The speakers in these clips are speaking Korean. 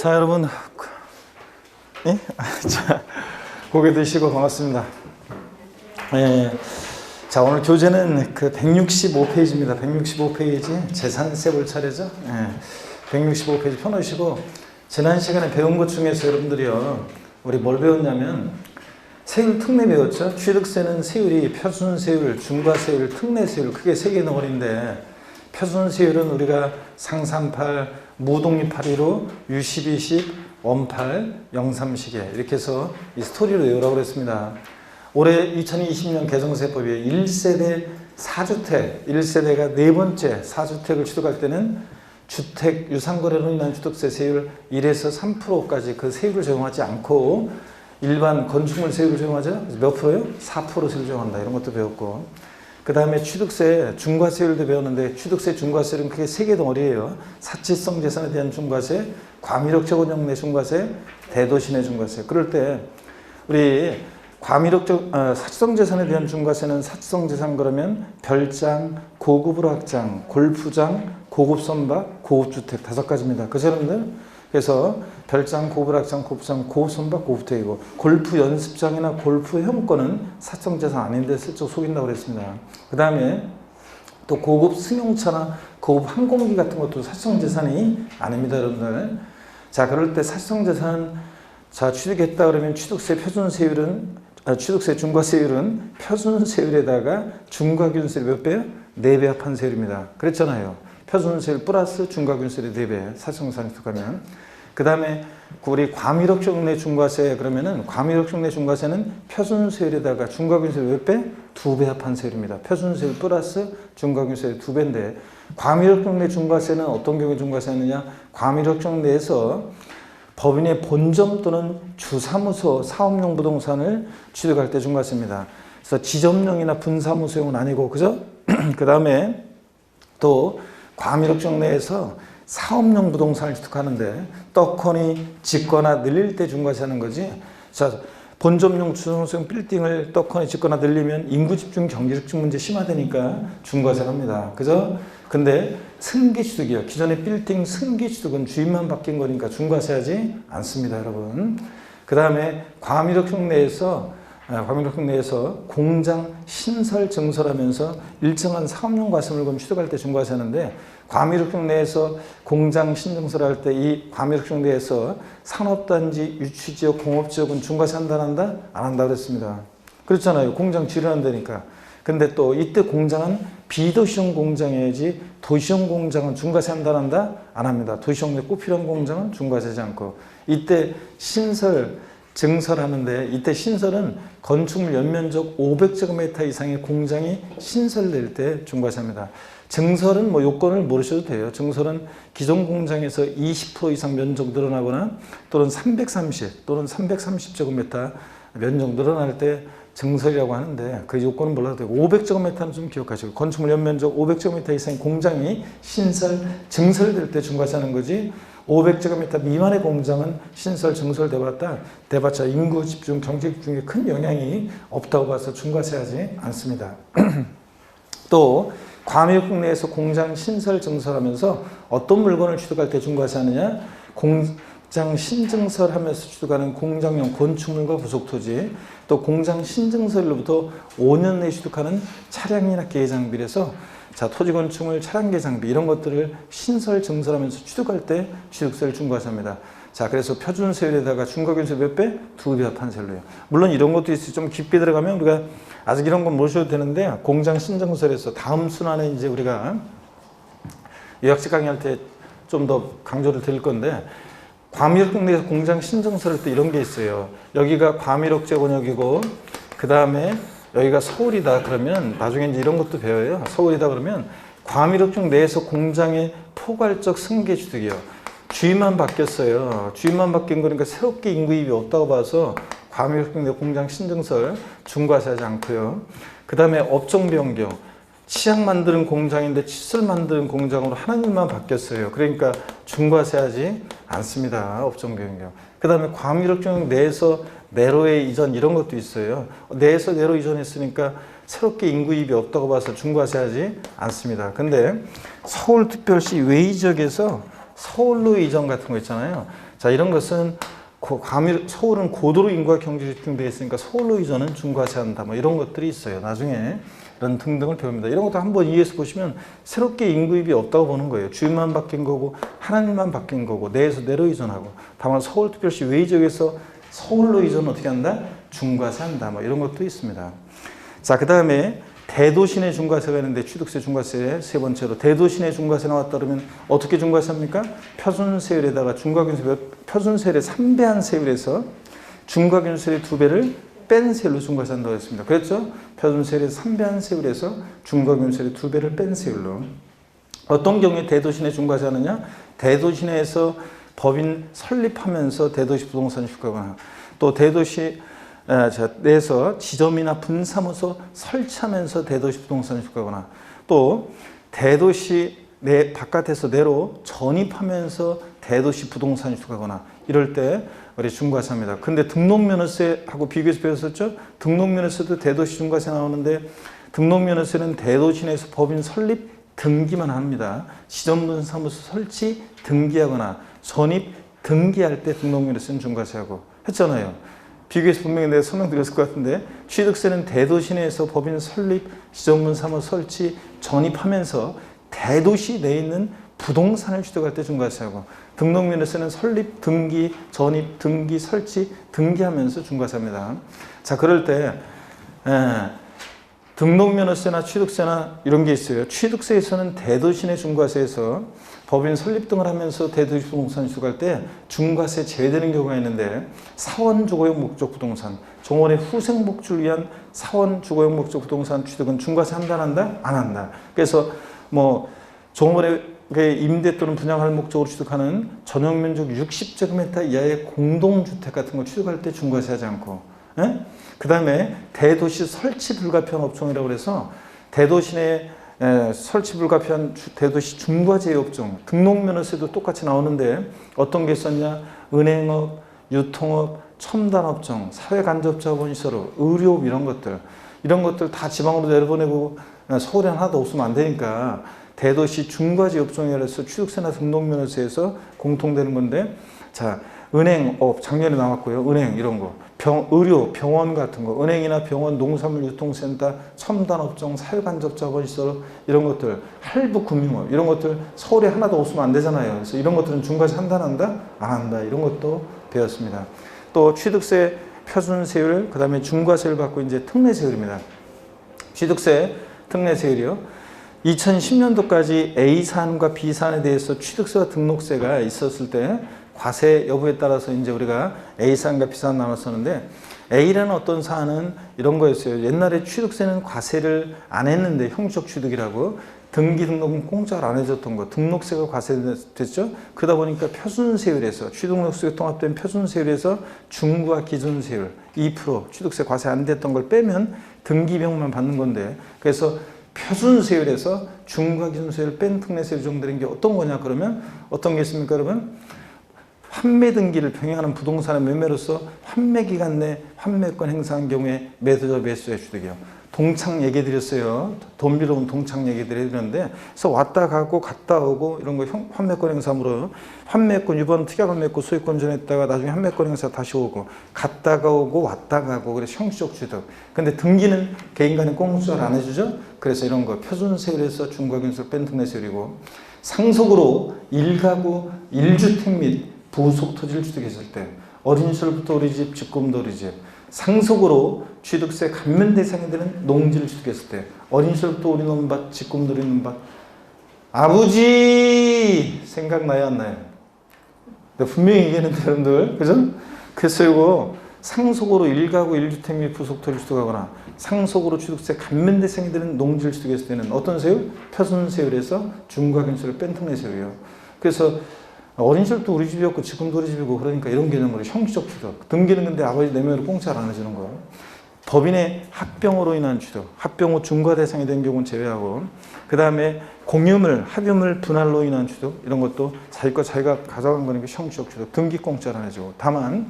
자, 여러분, 예? 자, 고개 드시고 반갑습니다. 예. 자, 오늘 교재는 그 165페이지입니다. 165페이지 재산세 볼 차례죠. 예. 165페이지 펴놓으시고 지난 시간에 배운 것 중에서 여러분들이요, 우리 뭘 배웠냐면 세율 특례 배웠죠. 취득세는 세율이 표준세율, 중과세율, 특례세율 크게 세 개 덩어리인데 표준세율은 우리가 상삼팔, 무독립815, 유십이십, 원팔, 영삼시계 이렇게 해서 이 스토리로 외우라고 그랬습니다. 올해 2020년 개정세법에 1세대 4주택, 1세대가 네 번째 4주택을 취득할 때는 주택 유상거래로 인한 취득세 세율 1에서 3%까지 그 세율을 적용하지 않고 일반 건축물 세율을 적용하죠. 몇 프로요? 4% 세율을 적용한다. 이런 것도 배웠고, 그 다음에 취득세 중과세율도 배웠는데 취득세 중과세율은 크게 세 개 덩어리예요. 사치성 재산에 대한 중과세, 과밀력 재건용 내 중과세, 대도시 내 중과세. 그럴 때 우리 사치성 재산에 대한 중과세는 사치성 재산 그러면 별장, 고급으로 확장, 골프장, 고급 선박, 고급 주택 5가지입니다. 그죠, 여러분들? 그래서 별장, 고급 확장, 고급장, 고급 선박, 고급 주택이고, 골프 연습장이나 골프 회원권은 사치성 재산 아닌데 슬쩍 속인다고 그랬습니다. 그 다음에 또 고급 승용차나 고급 항공기 같은 것도 사치성 재산이 아닙니다, 여러분들. 자, 그럴 때 사치성 재산 취득했다 그러면 취득세 중과세율은 표준세율에다가 중과균세율 몇 배요? 4배 합한 세율입니다. 그랬잖아요. 표준세율 플러스 중과균세율 4배, 사치성산 취득하면. 그 다음에 우리 과밀억적 내 중과세 그러면은 과밀억적 내 중과세는 표준세율에다가 중과균세율 몇 배? 2배 합한 세율입니다. 표준세율 플러스 중과균세율 2배인데, 과밀억적 내 중과세는 어떤 경우에 중과세하느냐? 과밀억적 내에서 법인의 본점 또는 주사무소 사업용 부동산을 취득할 때 중과세입니다. 그래서 지점용이나 분사무소용은 아니고, 그죠? 그 다음에 또 과밀억적 내에서 사업용 부동산을 취득하는데 떡하니 짓거나 늘릴 때 중과세하는 거지. 자, 본점용 주사무소용 빌딩을 떡하니 짓거나 늘리면 인구 집중, 경제 집중 문제 심화되니까 중과세합니다. 그죠? 근데 승계 취득이요. 기존의 빌딩 승계 취득은 주인만 바뀐 거니까 중과세하지 않습니다, 여러분. 그 다음에 과밀억적 내에서 공장 신설 증설하면서 일정한 사업용 과세물건 취득할 때 중과세하는데, 과밀억적 내에서 공장 신증설할 때 이 과밀억적 내에서 산업단지, 유치지역, 공업지역은 중과세한다, 안 한다? 안 한다 그랬습니다. 그렇잖아요. 공장 지르는다니까. 근데 또 이때 공장은 비도시용 공장이어야지 도시용 공장은 중과세한다, 안 한다? 안 합니다. 도시용 내 꼭 필요한 공장은 중과세하지 않고, 이때 신설 증설하는데, 이때 신설은 건축물 연면적 500제곱미터 이상의 공장이 신설될 때 중과세합니다. 증설은 뭐 요건을 모르셔도 돼요. 증설은 기존 공장에서 20% 이상 면적 늘어나거나 또는 330제곱미터 면적 늘어날 때 증설이라고 하는데, 그 요건은 몰라도 되고 500제곱미터는 좀 기억하시고, 건축물 연면적 500제곱미터 이상의 공장이 신설, 증설될 때 중과세하는 거지, 500제곱미터 미만의 공장은 신설, 증설 돼봤자 인구 집중, 경제 집중에 큰 영향이 없다고 봐서 중과세하지 않습니다. 또 과밀억적 내에서 공장 신설, 증설하면서 어떤 물건을 취득할 때 중과세하느냐? 공장 신증설하면서 취득하는 공장용 건축물과 부속토지, 또 공장 신증설로부터 5년 내에 취득하는 차량이나 기계 장비라서, 자, 토지 건축물, 차량계 장비 이런 것들을 신설, 증설하면서 취득할 때 취득세를 중과세합니다. 자, 그래서 표준세율에다가 중과균세 몇 배? 2배 합한 세율로요. 물론 이런 것도 있어요. 좀 깊게 들어가면 우리가 아직 이런 건 모셔도 되는데, 공장 신증설에서 다음 순환에 이제 우리가 요약식 강의할 때 좀 더 강조를 드릴 건데, 과밀억적 내에서 공장 신증설할 때 이런 게 있어요. 여기가 과밀억제권역이고, 그 다음에 여기가 서울이다 그러면 나중에 이제 이런 것도 배워요. 서울이다 그러면 과밀억적 내에서 공장의 포괄적 승계 취득이요. 주인만 바뀌었어요. 주인만 바뀐 거니까 새롭게 인구입이 없다고 봐서 과밀억적 내 공장 신증설 중과세하지 않고요. 그 다음에 업종 변경. 치약 만드는 공장인데 칫솔 만드는 공장으로 하나님만 바뀌었어요. 그러니까 중과세하지 않습니다. 업종 변경. 그 다음에 과밀억적 내에서 내로의 이전 이런 것도 있어요. 내에서 내로 이전했으니까 새롭게 인구입이 없다고 봐서 중과세하지 않습니다. 근데 서울특별시 외지역에서 서울로 이전 같은 거 있잖아요. 자, 이런 것은 서울은 고도로 인구와 경제 집중되어 있으니까 서울로 이전은 중과세한다. 뭐 이런 것들이 있어요. 나중에 이런 등등을 배웁니다. 이런 것도 한번 이해해서 보시면 새롭게 인구입이 없다고 보는 거예요. 주인만 바뀐 거고 하나님만 바뀐 거고 내에서 내로 이전하고 다만 서울특별시 외지역에서 서울로 이전 어떻게 한다? 중과세한다. 뭐 이런 것도 있습니다. 자, 그 다음에 대도시 내 중과세가 있는데 취득세 중과세 세 번째로 대도시 내 중과세 나왔다 그러면 어떻게 중과세합니까? 표준세율에다가 중과균세 표준세율의 3배한 세율에서 중과균세율의 2배를 뺀 세율로 중과세한다고 했습니다. 그랬죠? 표준세율의 3배한 세율에서 중과균세율의 2배를 뺀 세율로. 어떤 경우에 대도시 내 중과세하느냐? 대도시 내에서 법인 설립하면서 대도시 부동산을 주거나 또 대도시 내에서 지점이나 분사무소 설치하면서 대도시 부동산을 주거나 또 대도시 내 바깥에서 내로 전입하면서 대도시 부동산을 주거나 이럴 때 우리 중과세합니다. 근데 등록면허세하고 비교해서 배웠었죠? 등록면허세도 대도시 중과세 나오는데 등록면허세는 대도시 내에서 법인 설립 등기만 합니다. 지점분사무소 설치 등기하거나 전입 등기할 때 등록면허세는 중과세하고 했잖아요. 비교해서 분명히 내가 설명드렸을 것 같은데 취득세는 대도시 내에서 법인 설립, 지점분사무소 설치, 전입하면서 대도시 내에 있는 부동산을 취득할 때 중과세하고 등록면허세는 설립, 등기, 전입, 등기, 설치, 등기하면서 중과세합니다. 자, 그럴 때 등록면허세나 취득세나 이런 게 있어요. 취득세에서는 대도시 내 중과세에서 법인 설립 등을 하면서 대도시 부동산 취득할 때 중과세 제외되는 경우가 있는데 사원 주거용 목적 부동산, 종원의 후생 복지를 위한 사원 주거용 목적 부동산 취득은 중과세 한다 안 한다? 안 한다. 그래서 뭐 종원의 임대 또는 분양할 목적으로 취득하는 전용 면적 60제곱미터 이하의 공동주택 같은 걸 취득할 때 중과세하지 않고, 그 다음에 대도시 설치 불가피한 업종이라고 해서 대도시 내 설치 불가피한 대도시 중과제의 업종 등록면허세도 똑같이 나오는데 어떤 게 있었냐? 은행업, 유통업, 첨단업종, 사회간접자본시설업, 의료업 이런 것들 다 지방으로 내려보내고 서울에 하나도 없으면 안 되니까 대도시 중과제 업종이라서 취득세나 등록면허세에서 공통되는 건데 자, 은행업 작년에 나왔고요. 은행 이런 거, 의료, 병원 같은 거, 은행이나 병원, 농산물 유통센터, 첨단업종, 사회간접자본시설 이런 것들, 할부금융업 이런 것들 서울에 하나도 없으면 안 되잖아요. 그래서 이런 것들은 중과세 한다 안 한다? 안 한다. 이런 것도 배웠습니다. 또 취득세 표준세율, 그 다음에 중과세를 받고 이제 특례세율입니다. 취득세 특례세율이요. 2010년도까지 A사안과 B사안에 대해서 취득세와 등록세가 있었을 때 과세 여부에 따라서 이제 우리가 A사안과 B사안 나눴었는데 A라는 어떤 사안은 이런 거였어요. 옛날에 취득세는 과세를 안 했는데 형식 취득이라고 등기 등록은 공짜로 안 해줬던 거 등록세가 과세됐죠. 그러다 보니까 표준세율에서 취득록세 통합된 표준세율에서 중과 기준세율 2% 취득세 과세 안 됐던 걸 빼면 등기비용만 받는 건데 그래서 표준세율에서 중과 기준세율 뺀 특례세율 정도된 게 어떤 거냐 그러면 어떤 게 있습니까 여러분? 환매 등기를 병행하는 부동산의 매매로서 환매 기간 내 환매권 행사한 경우에 매도자 매수자 취득이요. 동창 얘기 드렸어요. 돈 빌어온 동창 얘기 드렸는데 그래서 왔다 가고 갔다 오고 이런 거 환매권 행사물어 환매권 이번 특약 환매권 소유권 전했다가 나중에 환매권 행사 다시 오고 갔다가 오고 왔다 가고 그래서 형식 취득. 근데 등기는 개인 간에 공짜로 안 해주죠. 그래서 이런 거 표준세율에서 중과균세를 뺀 특례세율이고 상속으로 1가구 1주택 및 부속 토지를 취득했을 때 어린 시절부터 우리 집, 직금도 우리 집 상속으로 취득세 감면 대상이 되는 농지를 취득했을 때 어린 시절부터 우리 논밭, 직금도 우리 논밭 아버지 생각나요 안 나요? 분명히 얘기했는데 여러분들 그죠? 그래서 이거 상속으로 1가구 1주택 및 부속 토지를 취득하거나 상속으로 취득세 감면 대상이 되는 농지를 취득했을 때는 어떤 세율? 표준세율에서 중과균세를 뺀 특례세율이에요. 그래서 어린 시절도 우리 집이었고 지금도 우리 집이고 그러니까 이런 개념으로 형식적 취득 등기는 근데 아버지 내면으로 공짜로 안 해주는 거예요. 법인의 합병으로 인한 취득 합병 후 중과 대상이 된 경우는 제외하고 그 다음에 공유물 합유물 분할로 인한 취득 이런 것도 자기 거 자기가 가져간 거니까 형식적 취득 등기 공짜로 안 해주고 다만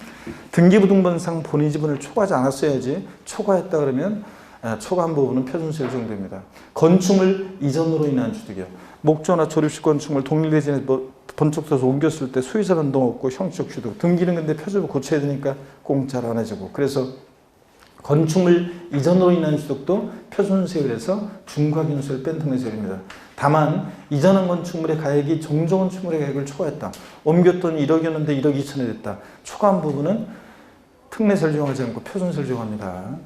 등기부등본상 본인 지분을 초과하지 않았어야지 초과했다 그러면 초과한 부분은 표준세율 정도입니다. 건축물 이전으로 인한 취득이요. 목조나 조립식 건축물 동일대지에 번쩍서서 옮겼을 때 소유자 변동 없고 형식적 취득. 등기는 근데 표준을 고쳐야 되니까 공짜로 안 해주고. 그래서 건축물 이전으로 인한 취득도 표준세율에서 중과기준세율을 뺀 특례세율입니다. 다만 이전한 건축물의 가액이 정조 건축물의 가액을 초과했다. 옮겼더니 1억이었는데 1억 2천이 됐다. 초과한 부분은 특례세를 적용하지 않고 표준세를 적용합니다.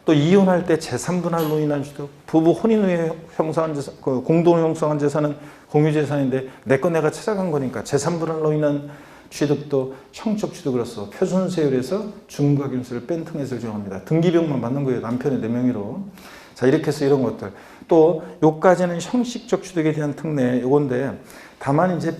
또 이혼할 때 재산분할로 인한 취득, 부부 혼인 후에 형성한 재산, 공동으로 형성한 재산은 공유재산인데 내 거 내가 찾아간 거니까 재산분할로 인한 취득도 형적 취득으로서 표준세율에서 중과기준세를 뺀 특례세를 적용합니다. 등기비용만 받는 거예요. 남편의 내 명의로. 자, 이렇게 해서 이런 것들. 또 요까지는 형식적 취득에 대한 특례 요건데, 다만 이제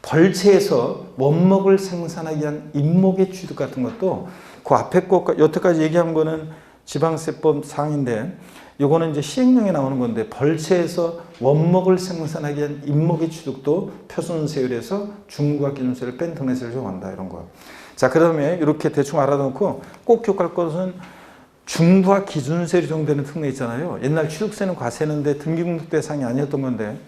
벌채에서 원목을 생산하기 위한 임목의 취득 같은 것도 그 앞에 거 여태까지 얘기한 거는 지방세법 사항인데, 요거는 이제 시행령에 나오는 건데, 벌채에서 원목을 생산하기 위한 임목의 취득도 표준세율에서 중과기준세를 뺀 특례세를 적용한다, 이런 거. 자, 그 다음에 이렇게 대충 알아놓고 꼭 기억할 것은 중과기준세로 적용되는 특례 있잖아요. 옛날 취득세는 과세는데 등기공제 대상이 아니었던 건데,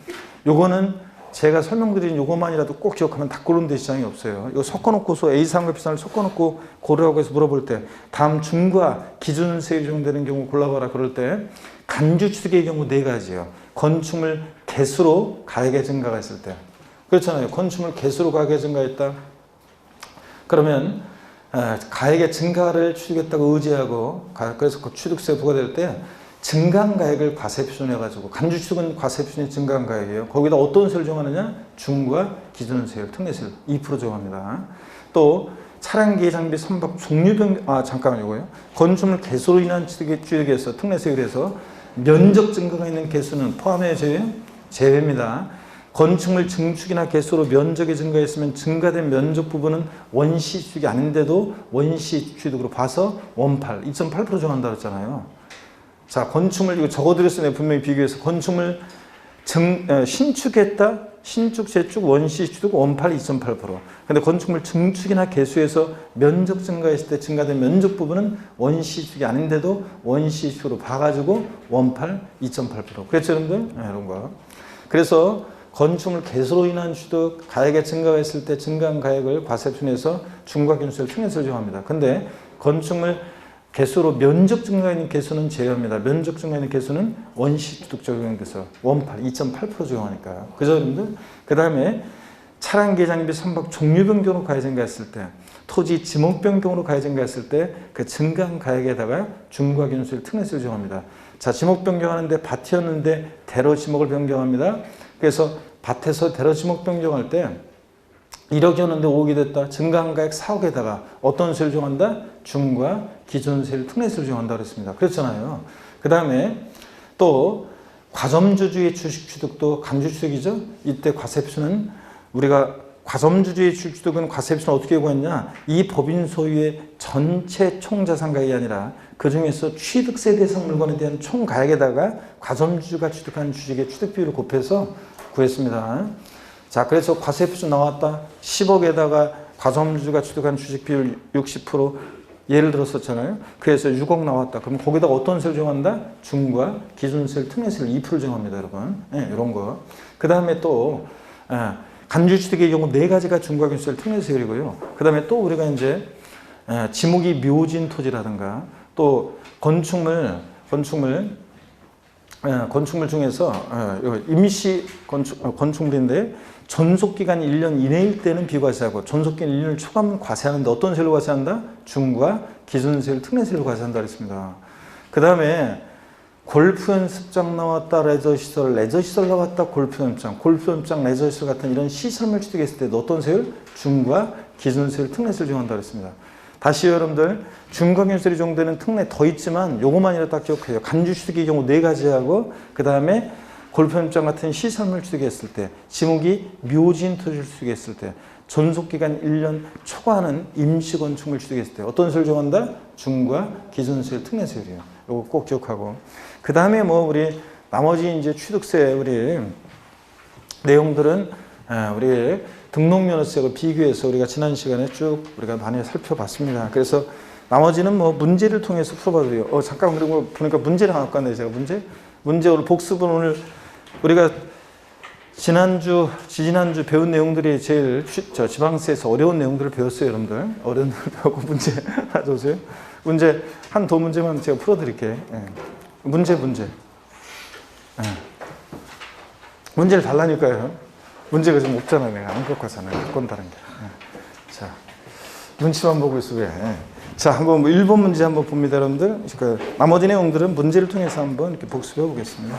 요거는 제가 설명드린 요것만이라도 꼭 기억하면 다 고르는데 지장이 없어요. 이거 섞어놓고서 A사항과 B사항을 섞어놓고 고르라고 해서 물어볼 때, 다음 중과 기준세율이 적용되는 경우 골라봐라 그럴 때, 간주취득의 경우 4가지예요. 건축물 개수로 가액의 증가가 있을 때. 그렇잖아요. 건축물 개수로 가액의 증가했다. 그러면 가액의 증가를 취득했다고 의지하고, 그래서 그 취득세 부과될 때 증가한 가액을 과세 표준해가지고, 간주취득은 과세 표준이 증가한 가액이에요. 거기다 어떤 세를 적용하느냐? 중과 기준세율, 특례세율 2% 적용합니다. 또 차량기 장비 선박 종류별, 잠깐만요. 건축물 개수로 인한 취득에서 특례세율에서 면적 증가가 있는 개수는 포함해 제외입니다. 건축물 증축이나 개수로 면적이 증가했으면 증가된 면적 부분은 원시 취득이 아닌데도 원시 취득으로 봐서 2.8% 적용한다고 했잖아요. 자, 건축물 이거 적어드렸으면 분명히 비교해서 건축물 신축했다, 신축, 재축, 원시 취득 2.8%. 근데 건축물 증축이나 개수에서 면적 증가했을 때 증가된 면적 부분은 원시 취득이 아닌데도 원시 취득으로 봐가지고 2.8%. 그랬죠, 여러분들? 네, 이런 거. 그래서 건축물 개수로 인한 취득, 가액의 증가가 있을 때 증가한 가액을 과세 표준에서 중과기준세를 특례세를 적용합니다. 근데 건축물 개수로 면적 증가 있는 개수는 제외합니다. 면적 증가 있는 개수는 원시 취득 적용돼서 2.8% 적용하니까요. 그죠, 여러분들? 그 다음에 차량기 장비 선박 종류 변경으로 가액 증가했을 때, 토지 지목 변경으로 가액 증가했을 때 그 증가한 가액에다가 중과기준세를 특례세를 적용합니다. 자, 지목 변경하는데 밭이었는데 대로 지목을 변경합니다. 그래서 밭에서 대로 지목 변경할 때 1억이었는데 5억이 됐다. 증가한 가액 4억에다가 어떤 세를 적용한다? 중과 기준세를 특례세를 적용한다 그랬습니다. 그렇잖아요. 그 다음에 또 과점주주의 주식 취득도 간주취득이죠. 이때 과세표준은 우리가 과점주주의 주식 취득은 과세표준을 어떻게 구했냐? 이 법인 소유의 전체 총자산가액이 아니라 그 중에서 취득세 대상 물건에 대한 총가액에다가 과점주주가 취득한 주식의 취득 비율을 곱해서 구했습니다. 자, 그래서 과세표준 나왔다. 10억에다가 과점주주가 취득한 주식 비율 60% 예를 들었었잖아요. 그래서 6억 나왔다. 그럼 거기다가 어떤 세를 적용한다? 중과 기준세를 특례세를 2% 적용합니다, 여러분. 네, 이런 거. 그 다음에 또 간주취득의 경우 4가지가 중과 기준세를 특례세율이고요. 그 다음에 또 우리가 이제 지목이 묘진 토지라든가 또 건축물 중에서 임시 건축물인데 전속기간이 1년 이내일 때는 비과세하고 전속기간 1년을 초과하면 과세하는데 어떤 세율로 과세한다? 중과 기준세율 특례세율로 과세한다 그랬습니다. 그 다음에 골프 연습장 나왔다, 레저시설 나왔다, 골프 연습장, 레저시설 같은 이런 시설물 취득했을 때도 어떤 세율? 중과 기준세율 특례세율 적용한다 그랬습니다. 다시 여러분들 중과기준세율이 적용되는 특례 더 있지만 요것만이라도 딱 기억해요. 간주취득의 경우 4가지하고 그 다음에 골프 연습장 같은 시설물 취득했을 때, 지목이 묘진 토지를 취득했을 때, 전속기간 1년 초과하는 임시건축물 취득했을 때 어떤 세율 적용한다? 중과 기준세율 특례세율이에요. 요거 꼭 기억하고 그 다음에 우리 나머지 이제 취득세 우리 내용들은 우리 등록면허세하고 비교해서 우리가 지난 시간에 쭉 우리가 많이 살펴봤습니다. 그래서 나머지는 문제를 통해서 풀어봐도 돼요. 잠깐 그리고 보니까 문제를 하나 갖고 왔네요. 제가 문제 오늘 복습은 오늘 우리가 지지난주 배운 내용들이 제일 지방세에서 어려운 내용들을 배웠어요, 여러분들. 어려운 내용을 배우고 문제 하나 줘보세요. 문제, 한두 문제만 제가 풀어드릴게요. 예. 문제. 예. 문제를 달라니까요. 문제가 좀 없잖아, 내가. 안 갖고 왔잖아, 갖고 온다는 게. 예. 자, 눈치만 보고 있어, 왜. 예. 자, 한번 1번 문제 한번 봅니다, 여러분들. 나머지 내용들은 문제를 통해서 한번 이렇게 복습해 보겠습니다.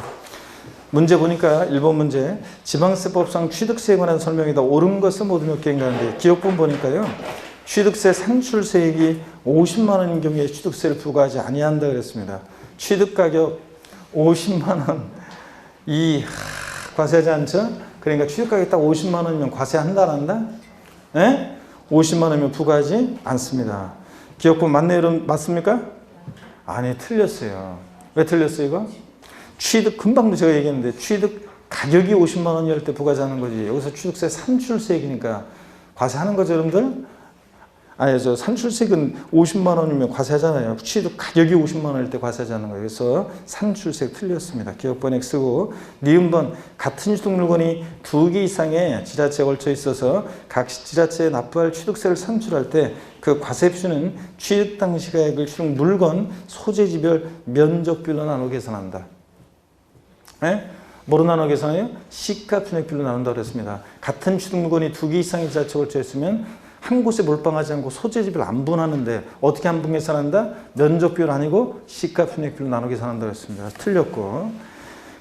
문제 보니까 1번 문제, 지방세법상 취득세에 관한 설명이다. 옳은 것은 모두 몇 개인가 하는데, 기억본 보니까요, 취득세 산출세액이 50만 원인 경우에 취득세를 부과하지 아니한다 그랬습니다. 취득가격 50만 원, 과세하지 않죠? 그러니까 취득가격 딱 50만 원이면 과세한다, 안 한다? 예? 50만 원이면 부과하지 않습니다. 기억본 맞네요, 여러분? 맞습니까? 아니, 틀렸어요. 왜 틀렸어요, 이거? 취득, 금방도 제가 얘기했는데, 취득 가격이 50만 원일 때 부과하자는 거지. 여기서 취득세 산출세액이니까 과세하는 거죠, 여러분들? 아니, 산출세액은 50만 원이면 과세하잖아요. 취득 가격이 50만 원일 때 과세하자는 거예요. 그래서 산출세액 틀렸습니다. 기억번 X고, 니은번 같은 취득 물건이 2개 이상의 지자체에 걸쳐 있어서 각 지자체에 납부할 취득세를 산출할 때 그 과세표는 취득 당시 가액을 취득 물건 소재지별 면적별로 나눠 계산한다. 예? 뭐로 나눠 계산해요? 시가편액별로 나눈다고 그랬습니다. 같은 취득 물건이 2개 이상의 지자체에 걸쳐 있으면 한 곳에 몰빵하지 않고 소재지별 안 분하는데 어떻게 안 분 계산한다? 면적별 아니고 시가편액별로 나눠 계산한다고 했습니다. 틀렸고,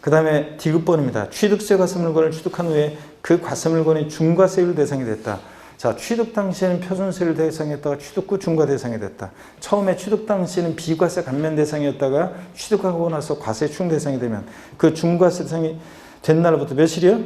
그 다음에 D급번입니다. 취득세 과세 물건을 취득한 후에 그 과세 물건이 중과세율 대상이 됐다. 자, 취득 당시에는 표준세율 대상이었다가 취득 후 중과 대상이 됐다. 처음에 취득 당시에는 비과세 감면 대상이었다가 취득하고 나서 과세 충 대상이 되면 그 중과세 대상이 된 날부터 며칠이요?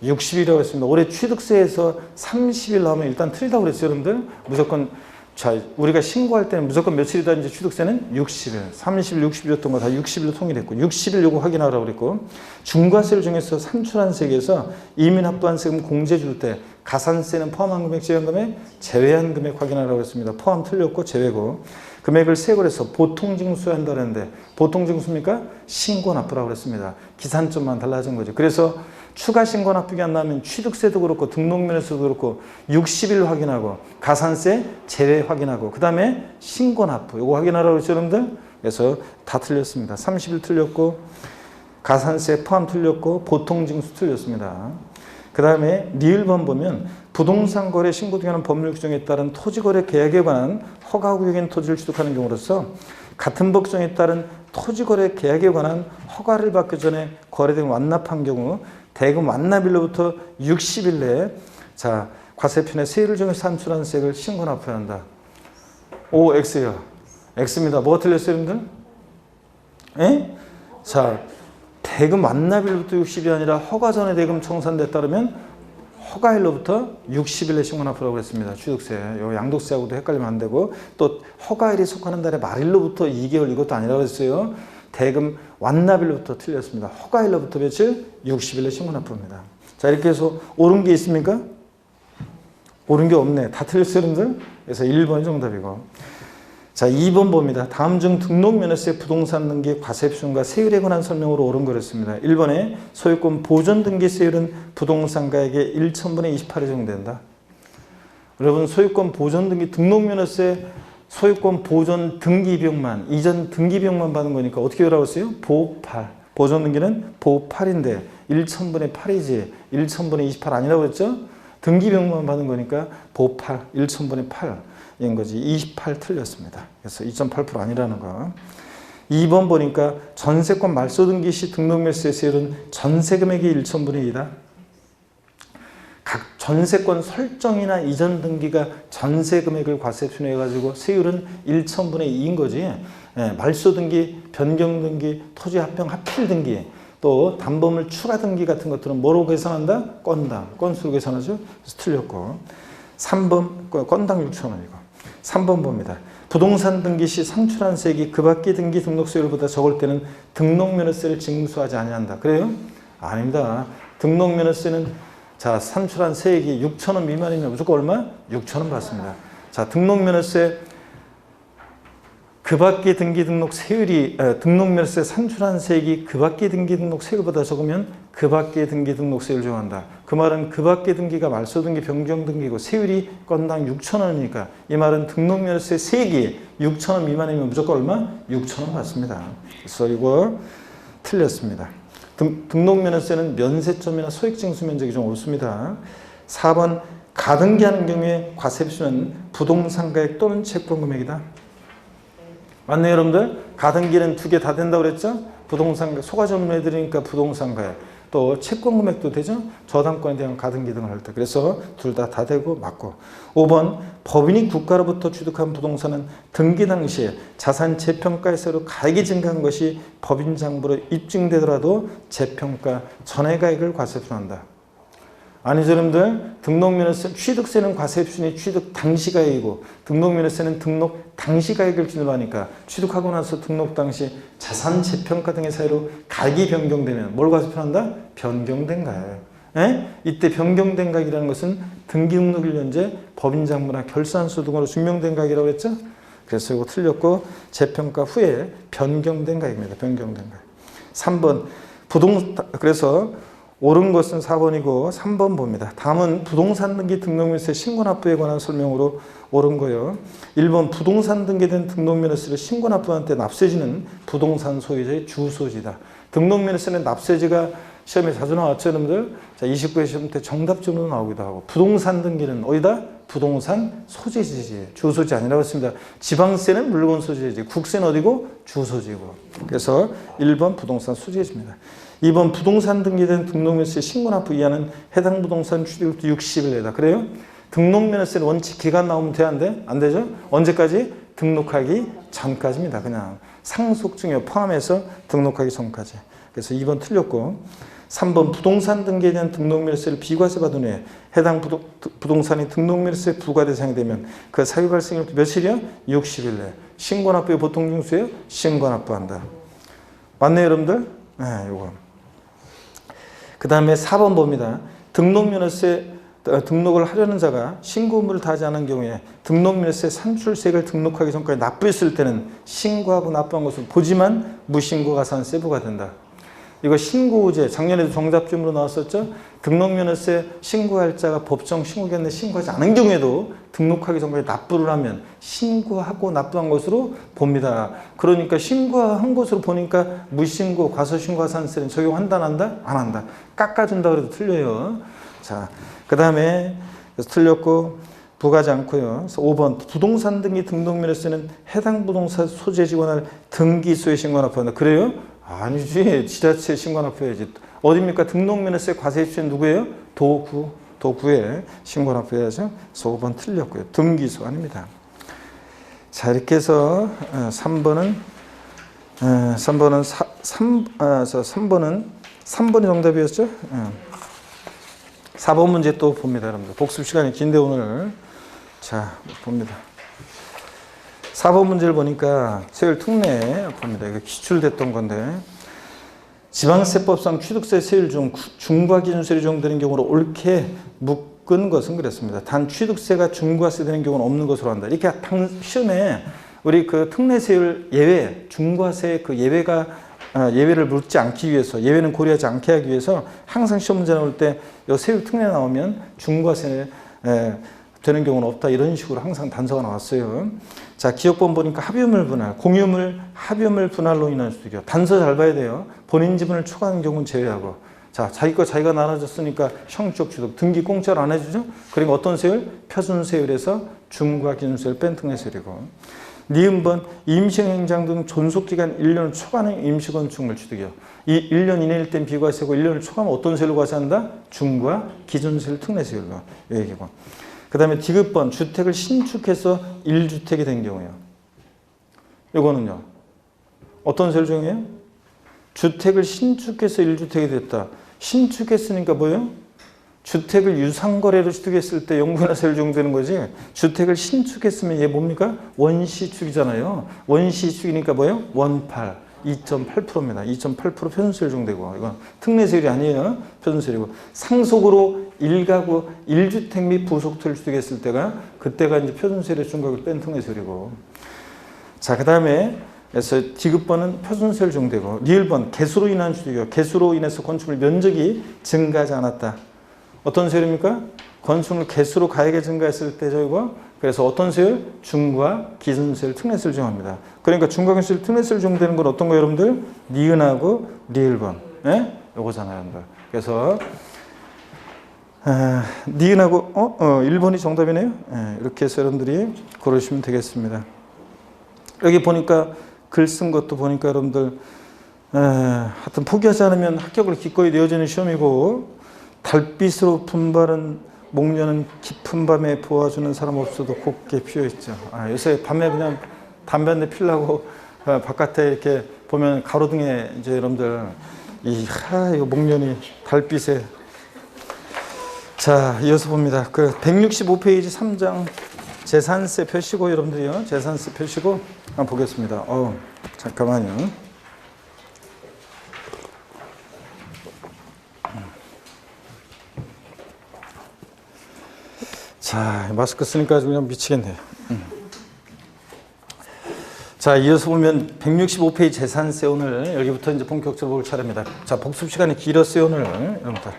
60일이라고 했습니다. 올해 취득세에서 30일 나오면 일단 틀리다고 그랬어요, 여러분들. 무조건, 자, 우리가 신고할 때는 무조건 며칠이다, 이제 취득세는 60일. 30일, 60일이었던 거 다 60일로 통일했고, 60일 요거 확인하라고 그랬고, 중과세를 중에서 산출한 세액에서 이민 납부한 세금 공제 줄 때 가산세는 포함한 금액, 제외한 금액, 제외한 금액 확인하라고 했습니다. 포함 틀렸고, 제외고. 금액을 세액을 해서 보통징수해야 한다고 했는데, 보통징수입니까? 신고 납부라고 그랬습니다. 기산점만 달라진 거죠. 그래서 추가 신고 납부가 안 나면 취득세도 그렇고 등록면허세도 그렇고 60일 확인하고 가산세 제외 확인하고 그 다음에 신고 납부 이거 확인하라고 했죠, 여러분들? 그래서 다 틀렸습니다. 30일 틀렸고 가산세 포함 틀렸고 보통징수 틀렸습니다. 그 다음에 니을번 보면 부동산 거래 신고 등에 관한 법률 규정에 따른 토지거래 계약에 관한 허가구역인 토지를 취득하는 경우로서 같은 법 규정에 따른 토지거래 계약에 관한 허가를 받기 전에 거래된 완납한 경우 대금 완납일로부터 60일 내에 자 과세편에 세율을 정해 산출한 세액을 신고 납부해야 한다. O, X요. X입니다. 뭐가 틀렸어요, 여러분들? 에? 자, 대금 완납일로부터 60일이 아니라 허가 전에 대금 청산됐다 그러면 허가일로부터 60일 내 신고 납부라고 했습니다. 취득세. 요 양도세하고도 헷갈리면 안 되고 또 허가일이 속하는 달의 말일로부터 2개월 이것도 아니라고 했어요. 대금 완납일로부터 틀렸습니다. 허가일로부터 며칠? 60일에 신고 납부입니다. 자, 이렇게 해서 옳은 게 있습니까? 옳은 게 없네. 다 틀렸어요, 여러분들? 그래서 1번이 정답이고. 자, 2번 봅니다. 다음 중 등록면허세 부동산 등기 과세표준과 세율에 관한 설명으로 옳은 거였습니다. 1번에 소유권 보존 등기 세율은 부동산 가액의 1,000분의 28이 정된다. 여러분, 소유권 보존 등기 등록면허세 소유권 보존 등기 비용만, 이전 등기 비용만 받는 거니까 어떻게 하라고 했어요? 보호 8. 보존 등기는 보호 8인데 1,000분의 8이지 1,000분의 28 아니라고 했죠? 등기 비용만 받는 거니까 보호 8, 1,000분의 8인 거지. 28 틀렸습니다. 그래서 2.8% 아니라는 거. 2번 보니까 전세권 말소 등기 시 등록면세 세율은 전세 금액이 1,000분의 2다. 각 전세권 설정이나 이전 등기가 전세 금액을 과세표준해 가지고 세율은 1,000분의 2인 거지. 예, 말소 등기, 변경 등기, 토지 합병 합필 등기, 또 담보물 추가 등기 같은 것들은 뭐로 계산한다? 건당, 건수로 계산하죠. 그래서 틀렸고. 3번 건당 6,000원이고. 3번 봅니다. 부동산 등기 시 상출한 세액이 그 밖의 등기 등록세율보다 적을 때는 등록면허세를 징수하지 아니한다. 그래요? 아닙니다. 등록면허세는 자, 산출한 세액이 6,000원 미만이면 무조건 얼마? 6,000원 받습니다. 자, 등록면허세 그 밖의 등기 등록 세율이 등록면허세 산출한 세액이 그 밖의 등기 등록 세율보다 적으면 그 밖의 등기 등록 세율을 적용한다. 그 말은 그 밖의 등기가 말소 등기, 변경 등기고 세율이 건당 6,000원이니까 이 말은 등록면허세 세액이 6,000원 미만이면 무조건 얼마? 6,000원 받습니다. 그래서 이거 틀렸습니다. 등록면허세는 면세점이나 소액징수 면적이 좀 없습니다. 4번 가등기하는 경우에 과세표는 부동산 가액 또는 채권 금액이다. 맞네요, 여러분들? 가등기는 2개 다 된다고 그랬죠? 부동산, 소가지 없는 애들이니까 부동산 가액, 또 채권 금액도 되죠? 저당권에 대한 가등기 등을 할 때. 그래서 둘 다 되고 맞고. 5번 법인이 국가로부터 취득한 부동산은 등기 당시에 자산 재평가에서로 가액이 증가한 것이 법인 장부로 입증되더라도 재평가 전의 가액을 과세표로 한다. 아니죠, 여러분들? 등록면허세, 취득세는 과세표준이 취득 당시 가액이고 등록면허세는 등록 당시 가액을 기준으로 하니까 취득하고 나서 등록 당시 자산 재평가 등의 사유로 가액이 변경되면 뭘 과세표한다? 변경된 가액. 에? 이때 변경된 가액이라는 것은 등기 등록 1년제 법인장부나 결산서 등으로 증명된 가액이라고 했죠? 그래서 이거 틀렸고 재평가 후에 변경된 가액입니다. 변경된 가액. 3번 그래서 옳은 것은 4번이고 3번 봅니다. 다음은 부동산 등기 등록면허세 신고납부에 관한 설명으로 옳은 거예요. 1번 부동산 등기된 등록면허세를 신고납부한 때 납세지는 부동산 소유자의 주소지다. 등록면허세는 납세지가 시험에 자주 나왔죠, 여러분들? 자, 29회 시험 때 정답적으로 나오기도 하고 부동산 등기는 어디다? 부동산 소재지지, 주소지 아니라고 했습니다. 지방세는 물건 소재지, 국세는 어디고? 주소지고. 그래서 1번 부동산 소재지입니다. 2번 부동산 등기된 등록면허세 신고납부 이하는 해당 부동산 취득일부터 60일 내다. 그래요? 등록면허세는 원칙 기간 나오면 돼, 안 돼? 안 되죠? 언제까지? 등록하기 전까지입니다. 그냥 상속증여 포함해서 등록하기 전까지. 그래서 2번 틀렸고 3번 부동산 등기에 대한 등록면허세를 비과세 받은 후에 해당 부동산이 등록면허세 부과 대상이 되면 그 사유 발생일부터 며칠이야? 60일 내. 신고납부의 보통 징수예요? 신고납부한다. 맞네요, 여러분들? 네, 요거. 그 다음에 4번 봅니다. 등록면허세 등록을 하려는 자가 신고 의무를 다하지 않은 경우에 등록면허세 산출세액을 등록하기 전까지 납부했을 때는 신고하고 납부한 것을 보지만 무신고 가산세 부과된다. 이거 신고의제 작년에도 정답쯤으로 나왔었죠. 등록면허세 신고할 자가 법정 신고기간에 신고하지 않은 경우에도 등록하기 전까지 납부를 하면 신고하고 납부한 것으로 봅니다. 그러니까 신고한 것으로 보니까 무신고 과소신고가산세는 적용한다 안 한다? 안 한다. 깎아준다 그래도 틀려요. 자, 그 다음에 틀렸고 부과하지 않고요. 그래서 5번 부동산 등기 등록면허세는 해당 부동산 소재지 관할 등기소에 신고납부한다. 그래요? 아니지. 지자체에 신고납부해야지. 어디입니까? 등록면허세 과세입주인 누구예요? 도구에 신고납부해야죠. 그래서 5번 틀렸고요. 등기소 아닙니다. 자, 이렇게 해서 3번은 3번이 정답이었죠? 4번 문제 또 봅니다, 여러분들. 복습 시간이 긴데 오늘 자 봅니다. 4번 문제를 보니까 세율 특례 봅니다. 이거 기출됐던 건데 지방세법상 취득세 세율 중 중과기준세율이 적용되는 경우로 옳게 묶은 것은 그랬습니다. 단 취득세가 중과세 되는 경우는 없는 것으로 한다. 이렇게 시험에 우리 그 특례세율 예외, 중과세 그 예외를 묻지 않기 위해서, 예외는 고려하지 않게 하기 위해서 항상 시험 문제 나올 때 이 세율 특례 나오면 중과세 되는 경우는 없다. 이런 식으로 항상 단서가 나왔어요. 자, 기억본 보니까 합유물 분할, 공유물, 합유물 분할로 인한 취득이요. 단서 잘 봐야 돼요. 본인 지분을 초과하는 경우는 제외하고. 자, 자기 거 자기가 나눠줬으니까 형식 취득, 등기 공짜로 안 해주죠? 그러니까 어떤 세율? 표준세율에서 중과기준세율 뺀 특례세율이고. 니은번 임시행장 등 존속기간 1년을 초과하는 임시건축물 취득이요. 이 1년 이내일 땐 비과세고 1년을 초과하면 어떤 세율로 과세한다? 중과 기준세율 특례세율로 얘기고. 그 다음에 디귿번 주택을 신축해서 1주택이 된 경우요. 이거는요. 어떤 세율 적용해요? 주택을 신축해서 1주택이 됐다. 신축했으니까 뭐예요? 주택을 유상거래로 취득했을 때 영분화세율 적용되는 거지. 주택을 신축했으면 얘 뭡니까? 원시축이잖아요. 원시축이니까 뭐예요? 원팔. 2.8%입니다. 2.8% 표준세율 적용되고. 이건 특례세율이 아니에요. 표준세율이고. 상속으로 1가구 1주택 및 부속토를 취득했을 때가 그때가 이제 표준세율의 중과를 뺀 특례세율이고. 자, 그 다음에 그래서 디귿번은 표준세율 적용되고, 리을번 개수로 인한 취득이요. 개수로 인해서 건축물 면적이 증가하지 않았다. 어떤 세율입니까? 건축물 개수로 가액이 증가했을 때 저희가 그래서 어떤 세율? 중과 기준세율, 특례세율 적용합니다. 그러니까 중과 기준세율, 특례세율 적용되는 건 어떤 거예요, 여러분들? 니은하고 리을번. 예? 요거잖아요, 여러분들. 그래서 니은하고 1번이 정답이네요. 예, 이렇게 해서 여러분들이 고르시면 되겠습니다. 여기 보니까 글 쓴 것도 보니까 여러분들 하여튼 포기하지 않으면 합격을 기꺼이 내어주는 시험이고, 달빛으로 분바른 목련은 깊은 밤에 보아주는 사람 없어도 곱게 피어있죠. 요새 밤에 그냥 담배 한 대 피려고 바깥에 이렇게 보면 가로등에 이제 여러분들 이거 목련이 달빛에. 자, 이어서 봅니다. 그 165페이지 3장 재산세 펴시고, 여러분들이요. 재산세 펴시고 한번 보겠습니다. 잠깐만요. 자, 마스크 쓰니까 그냥 미치겠네요. 자, 이어서 보면 165페이지 재산세, 오늘 여기부터 이제 본격적으로 볼 차례입니다. 자, 복습 시간이 길었어요, 오늘. 여러분들.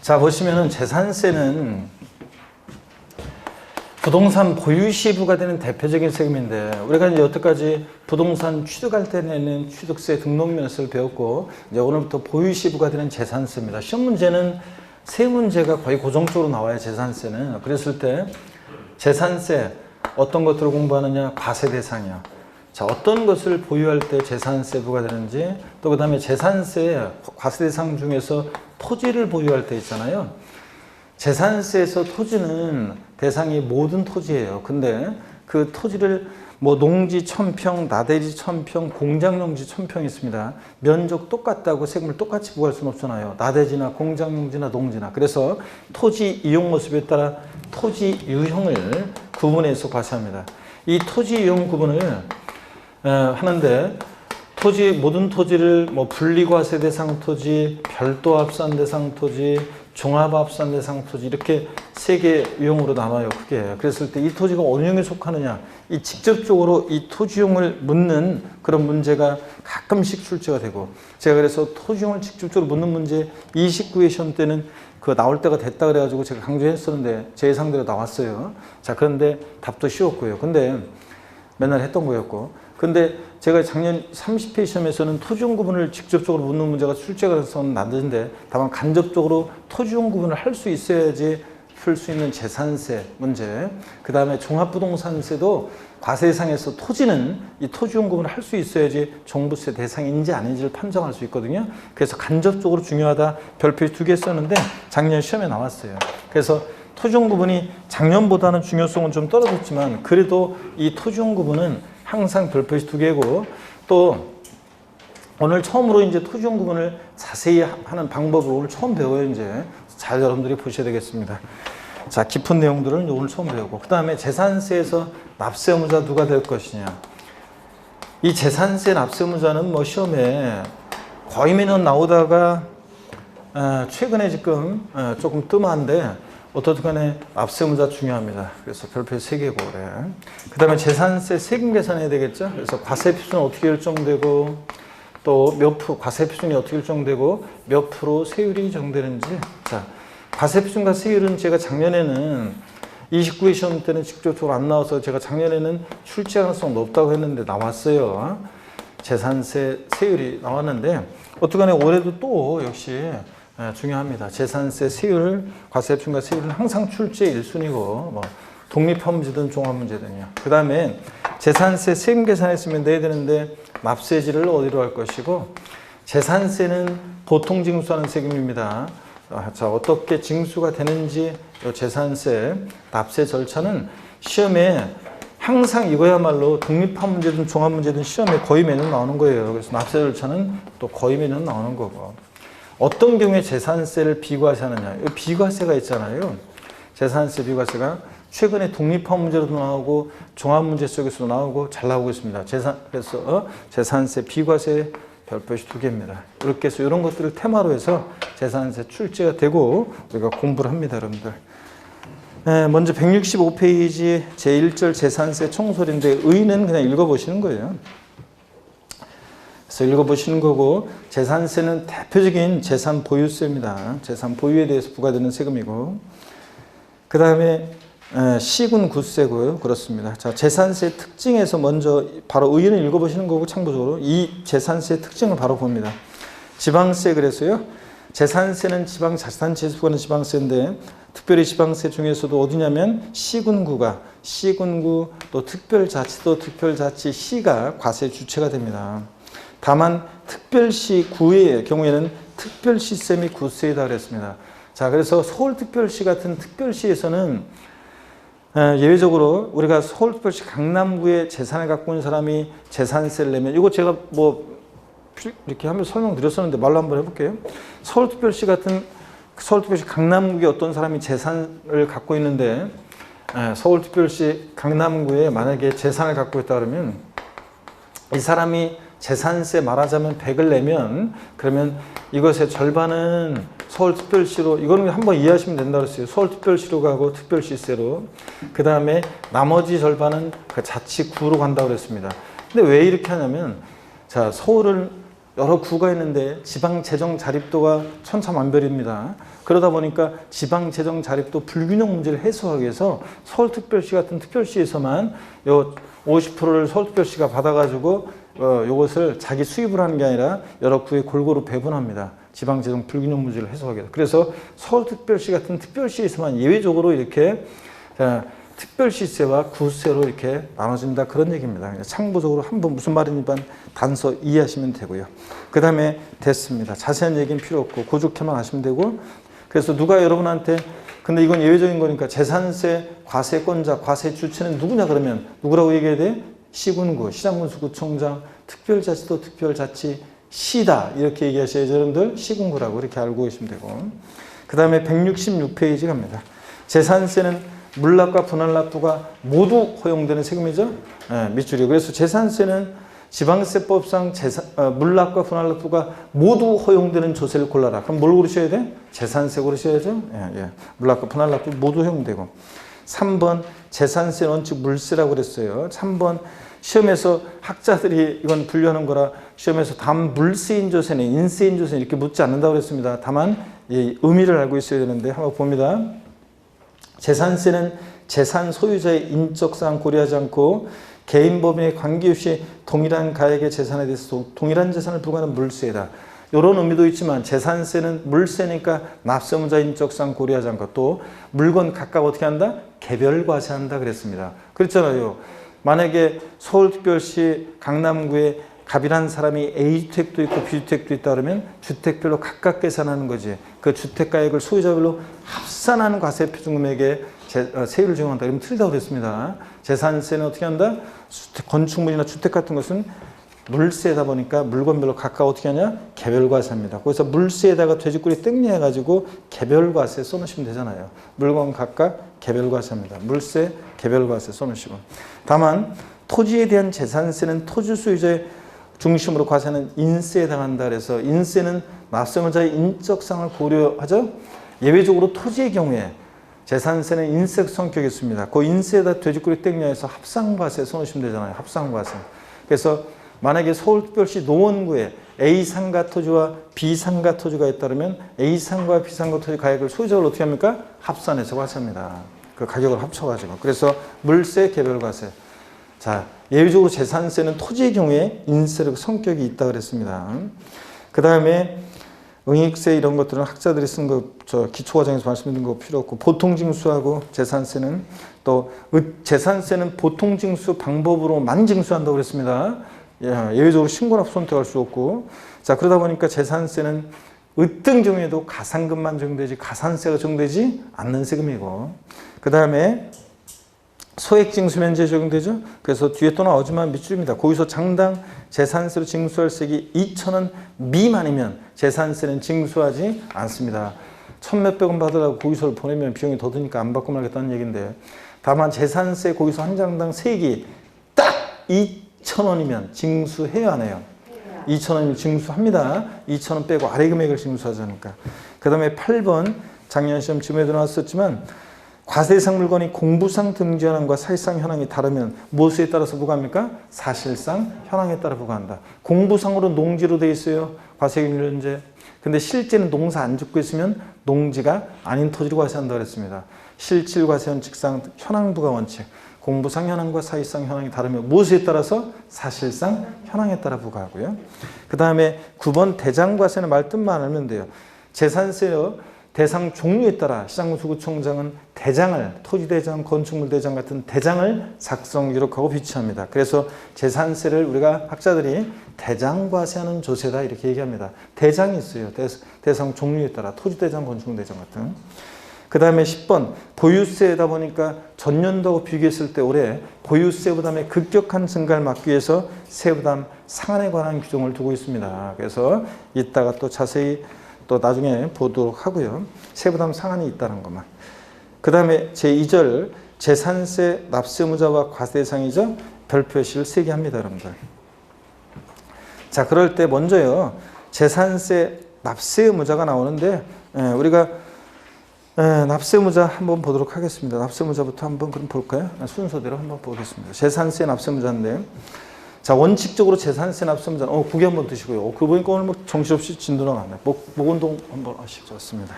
자, 보시면은 재산세는 부동산 보유 시 부과되는 대표적인 세금인데, 우리가 이제 여태까지 부동산 취득할 때 내는 취득세 등록면세를 배웠고, 이제 오늘부터 보유 시 부과되는 재산세입니다. 시험 문제는 세 문제가 거의 고정적으로 나와요, 재산세는. 그랬을 때 재산세 어떤 것들을 공부하느냐? 과세 대상이야. 자, 어떤 것을 보유할 때 재산세 부과되는지, 또 그 다음에 재산세 과세 대상 중에서 토지를 보유할 때 있잖아요. 재산세에서 토지는 대상이 모든 토지예요. 근데 그 토지를 뭐 농지 1000평, 나대지 1000평, 공장용지 1000평 있습니다. 면적 똑같다고 세금을 똑같이 부과할 수는 없잖아요. 나대지나 공장용지나 농지나. 그래서 토지 이용 모습에 따라 토지 유형을 구분해서 과세합니다. 이 토지 유형 구분을 하는데, 모든 토지를 뭐 분리과세 대상 토지, 별도 합산 대상 토지, 종합 합산 대상 토지, 이렇게 세 개 유형으로 나눠요, 크게. 그랬을 때 이 토지가 어느 유형에 속하느냐, 이 직접적으로 이 토지용을 묻는 그런 문제가 가끔씩 출제가 되고, 제가 그래서 토지용을 직접적으로 묻는 문제 29회 시험 때는 그거 나올 때가 됐다 그래가지고 제가 강조했었는데 제 예상대로 나왔어요. 자, 그런데 답도 쉬웠고요. 근데 맨날 했던 거였고, 근데 제가 작년 30회 시험에서는 토지용 구분을 직접적으로 묻는 문제가 출제가 돼서는 났는데, 다만 간접적으로 토지용 구분을 할 수 있어야지 풀 수 있는 재산세 문제, 그 다음에 종합부동산세도 과세 대상에서 토지는 이 토지용 구분을 할 수 있어야지 종부세 대상인지 아닌지를 판정할 수 있거든요. 그래서 간접적으로 중요하다 별표시 2개 썼는데 작년 시험에 나왔어요. 그래서 토지용 구분이 작년보다는 중요성은 좀 떨어졌지만, 그래도 이 토지용 구분은 항상 별표시 2개고, 또 오늘 처음으로 이제 토지용 구분을 자세히 하는 방법을 오늘 처음 배워요. 이제 잘 여러분들이 보셔야 되겠습니다. 자, 깊은 내용들을 오늘 처음 배우고, 그 다음에 재산세에서 납세 의무자 누가 될 것이냐. 이 재산세 납세 의무자는 뭐 시험에 거의 매년 나오다가 최근에 지금 조금 뜸한데, 어떻든 간에 납세 의무자 중요합니다. 그래서 별표 3개고 그래. 그 다음에 재산세 세금 계산해야 되겠죠. 그래서 과세 표준은 어떻게 결정되고, 또 몇 프로 과세 표준이 어떻게 결정되고, 몇 프로 세율이 정되는지. 자, 과세 표준과 세율은 제가 작년에는 29회 시험 때는 직접적으로 안 나와서 제가 작년에는 출제 가능성 높다고 했는데 나왔어요. 재산세 세율이 나왔는데, 어떻든 간에 올해도 또 역시 중요합니다. 재산세 세율, 과세 표준과 세율은 항상 출제 1순위고, 뭐 독립한 문제든 종합 문제든요. 그 다음에 재산세 세금 계산했으면 내야 되는데 납세지를 어디로 할 것이고, 재산세는 보통 징수하는 세금입니다. 자, 어떻게 징수가 되는지, 이 재산세 납세 절차는 시험에 항상 이거야말로 독립한 문제든 종합 문제든 시험에 거의 매년 나오는 거예요. 그래서 납세 절차는 또 거의 매년 나오는 거고, 어떤 경우에 재산세를 비과세하느냐. 비과세가 있잖아요. 재산세 비과세가 최근에 독립한 문제로도 나오고 종합 문제 속에서도 나오고 잘 나오고 있습니다. 그래서 재산세 비과세 별표시 2개입니다. 이렇게 해서 이런 것들을 테마로 해서 재산세 출제가 되고 우리가 공부를 합니다, 여러분들. 먼저 165페이지 제1절 재산세 총솔인데 의는 그냥 읽어보시는 거예요. 그래서 읽어보시는 거고 재산세는 대표적인 재산 보유세입니다. 재산 보유에 대해서 부과되는 세금이고 그 다음에 시군 구세고요. 그렇습니다. 자, 재산세 특징에서 먼저 바로 의의는 읽어보시는 거고 참고적으로 이 재산세 특징을 바로 봅니다. 지방세 그래서요. 재산세는 지방자치단체에서 부과하는 지방세인데 특별히 지방세 중에서도 어디냐면 시군구가 시군구 또 특별자치도 특별자치시가 과세 주체가 됩니다. 다만 특별시 구의 경우에는 특별시세 및 구세이다 그랬습니다. 자, 그래서 서울특별시 같은 특별시에서는 예외적으로 우리가 서울특별시 강남구에 재산을 갖고 있는 사람이 재산세를 내면 이거 제가 뭐 이렇게 한번 설명드렸었는데 말로 한번 해볼게요. 서울특별시 강남구에 어떤 사람이 재산을 갖고 있는데 서울특별시 강남구에 만약에 재산을 갖고 있다 그러면 이 사람이 재산세 말하자면 100을 내면 그러면 이것의 절반은 서울특별시로 이거는 한번 이해하시면 된다고 했어요. 서울특별시로 가고 특별시세로 그 다음에 나머지 절반은 그 자치구로 간다고 그랬습니다. 근데 왜 이렇게 하냐면 자 서울은 여러 구가 있는데 지방재정 자립도가 천차만별입니다. 그러다 보니까 지방재정 자립도 불균형 문제를 해소하기 위해서 서울특별시 같은 특별시에서만 요 50%를 서울특별시가 받아가지고 요것을 자기 수입을 하는 게 아니라 여러 구에 골고루 배분합니다. 지방재정 불균형 문제를 해소하기 위해서. 그래서 서울특별시 같은 특별시에서만 예외적으로 이렇게 특별시세와 구세로 이렇게 나눠진다 그런 얘기입니다. 참고적으로 한번 무슨 말인지 단서 이해하시면 되고요. 그 다음에 됐습니다. 자세한 얘기는 필요 없고 고좋게만 하시면 되고 그래서 누가 여러분한테 근데 이건 예외적인 거니까 재산세 과세권자 과세 주체는 누구냐 그러면 누구라고 얘기해야 돼? 시군구, 시장군수구청장, 특별자치도 특별자치 시다 이렇게 얘기하셔야죠. 여러분들 시군구라고 이렇게 알고 계시면 되고 그 다음에 166페이지 갑니다. 재산세는 물납과 분할납부가 모두 허용되는 세금이죠. 밑줄이요. 그래서 재산세는 지방세법상 물납과 분할납부가 모두 허용되는 조세를 골라라. 그럼 뭘 고르셔야 돼? 재산세 고르셔야죠. 물납과 분할납부 모두 허용되고 3번 재산세 원칙 물세라고 그랬어요. 3번 시험에서 학자들이 이건 분류하는 거라 시험에서 단 물세인 조세는 인세인 조세는 이렇게 묻지 않는다고 그랬습니다. 다만 이 의미를 알고 있어야 되는데 한번 봅니다. 재산세는 재산 소유자의 인적 사항 고려하지 않고 개인 법인에 관계없이 동일한 가액의 재산에 대해서 동일한 재산을 부과하는 물세다. 이런 의미도 있지만 재산세는 물세니까 납세문자 인적 사항 고려하지 않고 또 물건 각각 어떻게 한다? 개별 과세한다 그랬습니다. 그렇잖아요. 만약에 서울특별시 강남구에 갑이라는 사람이 A주택도 있고 B주택도 있다 그러면 주택별로 각각 계산하는 거지. 그 주택가액을 소유자별로 합산하는 과세표준금액에 세율을 적용한다. 그러면 틀리다고 그랬습니다. 재산세는 어떻게 한다? 건축물이나 주택 같은 것은 물세다 보니까 물건별로 각각 어떻게 하냐? 개별과세합니다. 거기서 물세에다가 돼지꼬리 땡려해가지고 개별과세 써놓으시면 되잖아요. 물건 각각 개별과세합니다. 물세, 개별과세 써놓으시고. 다만 토지에 대한 재산세는 토지 소유자의 중심으로 과세는 인세에 해당한다. 그래서 인세는 납세문자의 인적상을 고려하죠. 예외적으로 토지의 경우에 재산세는 인색 성격이 있습니다. 그 인세에다 돼지꼬리 땡려해서 합상과세 써놓으시면 되잖아요. 합상과세. 그래서 만약에 서울특별시 노원구에 A상가 토지와 B상가 토지가 있다면 A상과 B상가 토지 가액을 소유자로 어떻게 합니까? 합산해서 과세합니다. 그 가격을 합쳐가지고. 그래서 물세, 개별과세. 자, 예외적으로 재산세는 토지의 경우에 인세력 성격이 있다 그랬습니다. 그 다음에 응익세 이런 것들은 학자들이 쓴 거, 기초과정에서 말씀드린 거 필요 없고 보통징수하고 재산세는 또 재산세는 보통징수 방법으로만 징수한다고 그랬습니다. 예외적으로 신고납부 선택할 수 없고 자 그러다 보니까 재산세는 어떤 경우에도 가산금만 적용되지 가산세가 적용되지 않는 세금이고 그 다음에 소액징수면제 적용되죠. 그래서 뒤에 또 나오지만 밑줄입니다. 거기서 장당 재산세로 징수할 세액이 2,000원 미만이면 재산세는 징수하지 않습니다. 1,000몇백 원 받으라고 고기소를 보내면 비용이 더 드니까 안 받고 말겠다는 얘기인데 다만 재산세 고기소 한 장당 세액이 딱 2,000원이면 징수해야 하네요. 2,000원이면 징수합니다. 2,000원 빼고 아래 금액을 징수하자니까. 그 다음에 8번 작년 시험 지문에도 나왔었지만 과세상 물건이 공부상 등지 현황과 사실상 현황이 다르면 무엇에 따라서 부과합니까? 사실상 현황에 따라 부과한다. 공부상으로 농지로 돼 있어요. 과세기준 현재. 근데 실제는 농사 안 짓고 있으면 농지가 아닌 토지로 과세한다 그랬습니다. 실질 과세 원칙상 현황 부과 원칙. 공부상 현황과 사실상 현황이 다르면 무엇에 따라서? 사실상 현황에 따라 부과하고요. 그 다음에 9번 대장과세는 말뜻만 알면 돼요. 재산세요. 대상 종류에 따라 시장군수구청장은 대장을 토지대장, 건축물대장 같은 대장을 작성, 기록하고 비치합니다. 그래서 재산세를 우리가 학자들이 대장과세하는 조세다 이렇게 얘기합니다. 대장이 있어요. 대상 종류에 따라 토지대장, 건축물대장 같은. 그 다음에 10번 보유세다 보니까 전년도하고 비교했을 때 올해 보유세 부담의 급격한 증가를 막기 위해서 세부담 상한에 관한 규정을 두고 있습니다. 그래서 이따가 또 자세히 또 나중에 보도록 하고요. 세부담 상한이 있다는 것만. 그 다음에 제2절 재산세 납세 의무자와 과세 대상이죠. 별표시를 3개 합니다. 여러분들. 자, 그럴 때 먼저요. 재산세 납세 의무자가 나오는데 우리가 납세 의무자 한번 보도록 하겠습니다. 납세 의무자부터 한번 그럼 볼까요? 순서대로 한번 보겠습니다. 재산세 납세 의무자인데 자, 원칙적으로 재산세 납세 의무자는 국에 한번 드시고요. 그거 보니까 오늘 뭐 정신없이 진도가 나네. 목운동 한번 하시죠. 좋습니다.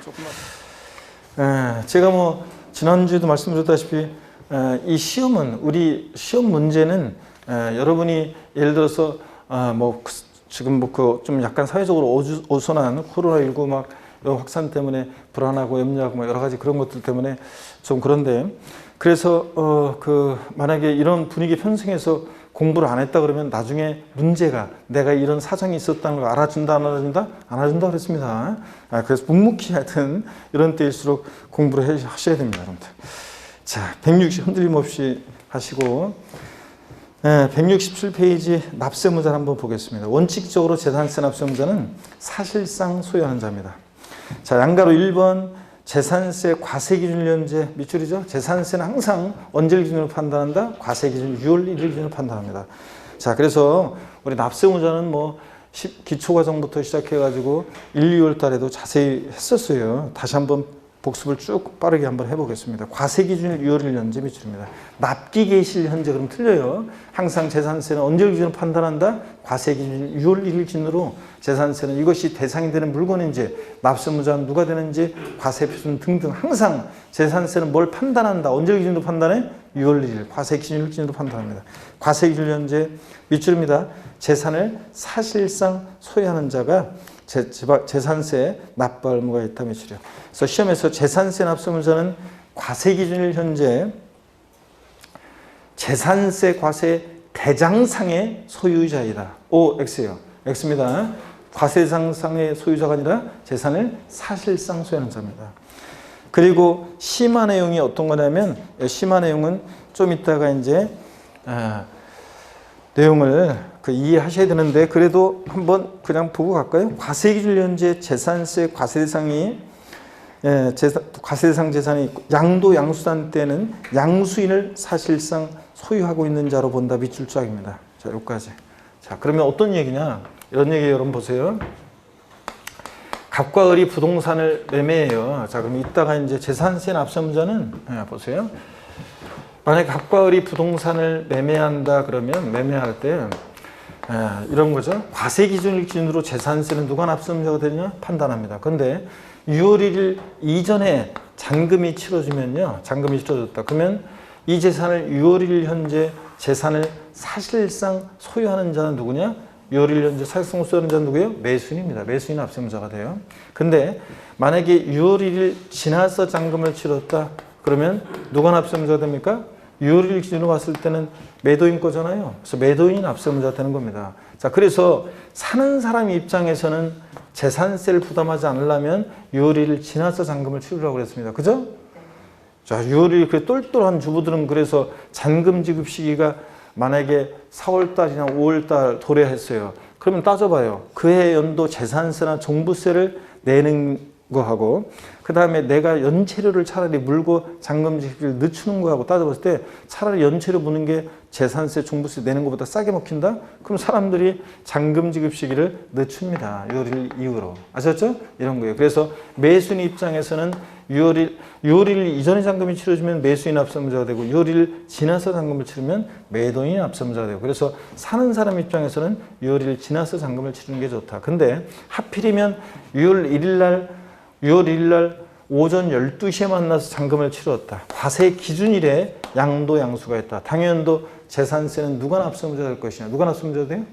제가 뭐 지난주에도 말씀드렸다시피 이 시험은 우리 시험 문제는 여러분이 예를 들어서 뭐 지금 뭐 그 좀 약간 사회적으로 어수선한 코로나19 막 확산 때문에 불안하고 염려하고 뭐 여러 가지 그런 것들 때문에 좀 그런데 그래서 만약에 이런 분위기 편성해서 공부를 안 했다 그러면 나중에 문제가 내가 이런 사정이 있었다는 걸 알아준다 안 알아준다? 안 알아준다 그랬습니다. 그래서 묵묵히 하여튼 이런 때일수록 공부를 하셔야 됩니다. 여러분들. 자, 160 흔들림 없이 하시고 167페이지 납세 의무자를 한번 보겠습니다. 원칙적으로 재산세 납세 의무자는 사실상 소유하는 자입니다. 자, 양가로 1번 재산세 과세기준 현재 밑줄이죠. 재산세는 항상 언제를 기준으로 판단한다? 과세기준 6월 1일 기준으로 판단합니다. 자, 그래서 우리 납세 의무자는 뭐 기초과정부터 시작해가지고 1, 2월 달에도 자세히 했었어요. 다시 한번 복습을 쭉 빠르게 한번 해보겠습니다. 과세기준 6월 1일 현재 밑줄입니다. 납기계실 현재 그럼 틀려요. 항상 재산세는 언제를 기준으로 판단한다? 과세기준 6월 1일 기준으로 재산세는 이것이 대상이 되는 물건인지 납세 의무자는 누가 되는지 과세표준 등등 항상 재산세는 뭘 판단한다. 언제를 기준으로 판단해? 6월 1일 과세기준을 기준으로 판단합니다. 과세기준 현재 밑줄입니다. 재산을 사실상 소유하는 자가 재산세 납부할 의무가 있다 밑줄이요. 그래서 시험에서 재산세 납세 의무자는 과세기준일 현재 재산세 과세 대장상의 소유자이다. X예요. X입니다. 과세상상의 소유자가 아니라 재산을 사실상 소유하는 자입니다. 그리고 심화 내용이 어떤 거냐면 심화 내용은 좀 이따가 이제 내용을 이해하셔야 되는데 그래도 한번 그냥 보고 갈까요? 과세기준 현재 재산세 과세대상이 과세대상 재산이 양도 양수단 때는 양수인을 사실상 소유하고 있는 자로 본다 밑줄 쫙입니다. 자, 여기까지. 자, 그러면 어떤 얘기냐? 이런 얘기 여러분 보세요. 갑과 을이 부동산을 매매해요. 자, 그럼 이따가 이제 재산세 납세 의무자는 보세요. 만약에 갑과 을이 부동산을 매매한다 그러면 매매할 때 이런 거죠. 과세 기준을 기준으로 재산세는 누가 납세 의무자가 되냐 판단합니다. 그런데 6월 1일 이전에 잔금이 치러지면요. 잔금이 치러졌다. 그러면 이 재산을 6월 1일 현재 재산을 사실상 소유하는 자는 누구냐? 6월 1일 현재 사실상 소유하는 자는 누구예요? 매수인입니다. 매수인 납세 의무자가 돼요. 근데 만약에 6월 1일 지나서 잔금을 치렀다. 그러면 누가 납세 의무자가 됩니까? 6월 1일 기준으로 봤을 때는 매도인 거잖아요. 그래서 매도인이 납세 의무자가 되는 겁니다. 자, 그래서 사는 사람 입장에서는 재산세를 부담하지 않으려면 6월 1일 지나서 잔금을 치르라고 그랬습니다. 그죠? 자, 6월 1일 그 똘똘한 주부들은 그래서 잔금 지급 시기가 만약에 4월달이나 5월달 도래했어요. 그러면 따져봐요. 그해 연도 재산세나 종부세를 내는 거하고 그 다음에 내가 연체료를 차라리 물고 잔금 지급을 늦추는 거하고 따져봤을 때 차라리 연체료 무는 게 재산세, 종부세 내는 것보다 싸게 먹힌다? 그럼 사람들이 잔금 지급 시기를 늦춥니다. 6월 1일 이후로. 아셨죠? 이런 거예요. 그래서 매수인 입장에서는 6월 1일 이전에 잔금이 치러지면 매수인 압수무자가 되고 6월 1일 지나서 잔금을 치르면 매도인 압수무자가 되고 그래서 사는 사람 입장에서는 6월 1일 지나서 잔금을 치르는 게 좋다. 근데 하필이면 6월 1일 날 오전 12시에 만나서 잔금을 치렀다. 과세 기준일에 양도 양수가 있다. 당연도 재산세는 누가 납세무자 될 것이냐. 누가 납세무자 돼요?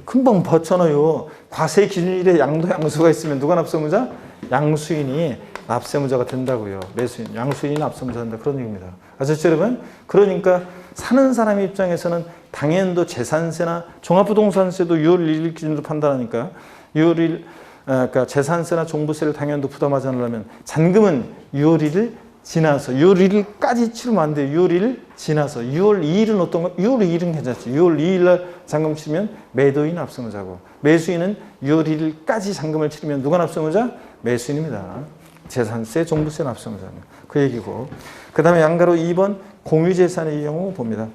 금방 봤잖아요. 과세 기준일에 양도 양수가 있으면 누가 납세무자? 양수인이 납세무자가 된다고요. 매수인, 양수인이 납세무자 된다. 그런 얘기입니다. 아셨죠 여러분? 그러니까 사는 사람 입장에서는 당연도 재산세나 종합부동산세도 6월 1일 기준으로 판단하니까 6월 1일 그러니까 재산세나 종부세를 당연도 부담하지 않으려면 잔금은 6월 1일 지나서 6월 1일까지 치르면 안 돼요. 6월 1일 지나서 6월 2일은 어떤 거? 6월 2일은 괜찮죠. 6월 2일 날 잔금 치르면 매도인 납세무자고 매수인은 6월 1일까지 잔금을 치르면 누가 납세무자? 매수인입니다. 재산세, 종부세 납세무자입니다. 그 얘기고 그 다음에 양가로 2번 공유재산의 경우 봅니다.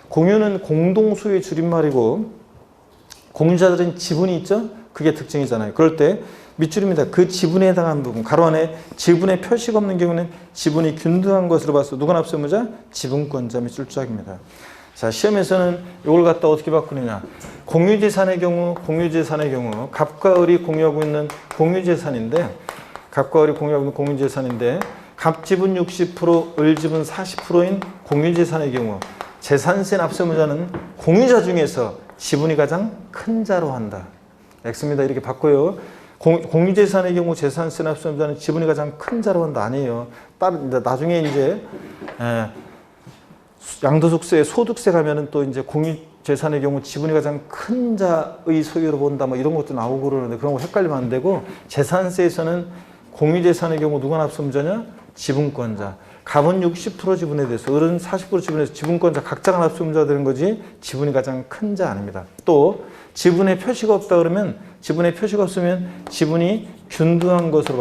공유는 공동소유의 줄임말이고 공유자들은 지분이 있죠? 그게 특징이잖아요. 그럴 때 밑줄입니다. 그 지분에 해당하는 부분 가로 안에 지분에 표시가 없는 경우는 지분이 균등한 것으로 봐서 누가 납세무자? 지분권자 밑줄 짝입니다. 자 시험에서는 이걸 갖다 어떻게 바꾸느냐. 공유재산의 경우 갑과 을이 공유하고 있는 공유재산인데 갑지분 60%, 을지분 40%인 공유재산의 경우 재산세 납세무자는 공유자 중에서 지분이 가장 큰 자로 한다. X입니다. 이렇게 바꿔요. 공유재산의 경우 재산세 납세무자는 지분이 가장 큰 자로 한다. 아니에요. 나중에 이제 양도소득세, 소득세 가면은 또 이제 공유재산의 경우 지분이 가장 큰 자의 소유로 본다. 뭐 이런 것도 나오고 그러는데 그런 거 헷갈리면 안 되고 재산세에서는 공유재산의 경우 누가 납세무자냐? 지분권자. 갑은 60% 지분에 대해서 을은 40% 지분에서 지분권자 각자가 납세무자가 되는 거지 지분이 가장 큰 자 아닙니다. 또 지분에 표시가 없다 그러면 지분에 표시가 없으면 지분이 균등한 것으로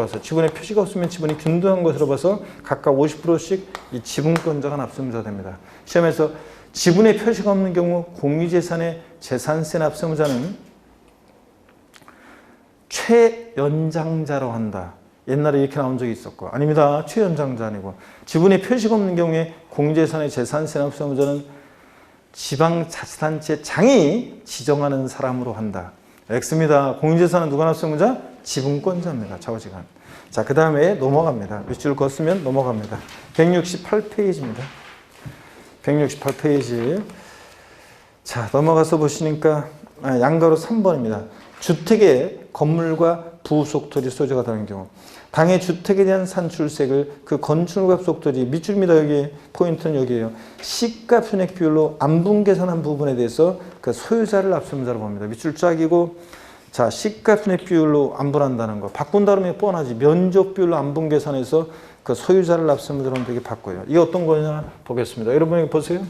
봐서 각각 50%씩 이 지분권자가 납세무자가 됩니다. 시험에서 지분에 표시가 없는 경우 공유재산의 재산세 납세무자는 최연장자로 한다. 옛날에 이렇게 나온 적이 있었고 아닙니다. 최연장자 아니고 지분에 표시가 없는 경우에 공유재산의 재산세 납세무자는 지방자치단체장이 지정하는 사람으로 한다. X입니다. 공유재산은 누가 납세무자? 지분권자입니다. 좌우지간. 자, 그 다음에 넘어갑니다. 밑줄 걷으면 넘어갑니다. 168페이지입니다. 168페이지. 자, 넘어가서 보시니까 양가로 3번입니다. 주택의 건물과 부속토지 소유자가 다른 경우 당해 주택에 대한 산출세를 그 건축값 속토지 밑줄입니다. 여기 포인트는 여기에요. 시가 편익 비율로 안분 계산한 부분에 대해서 그 소유자를 납세무자로 봅니다. 밑줄 짝이고 자 시가 편익 비율로 안분한다는 거 바꾼다 그러면 뻔하지. 면적 비율로 안분 계산해서 그 소유자를 납세무자로 하면 되게 바꿔요. 이게 어떤 거냐 보겠습니다. 여러분 여기 보세요.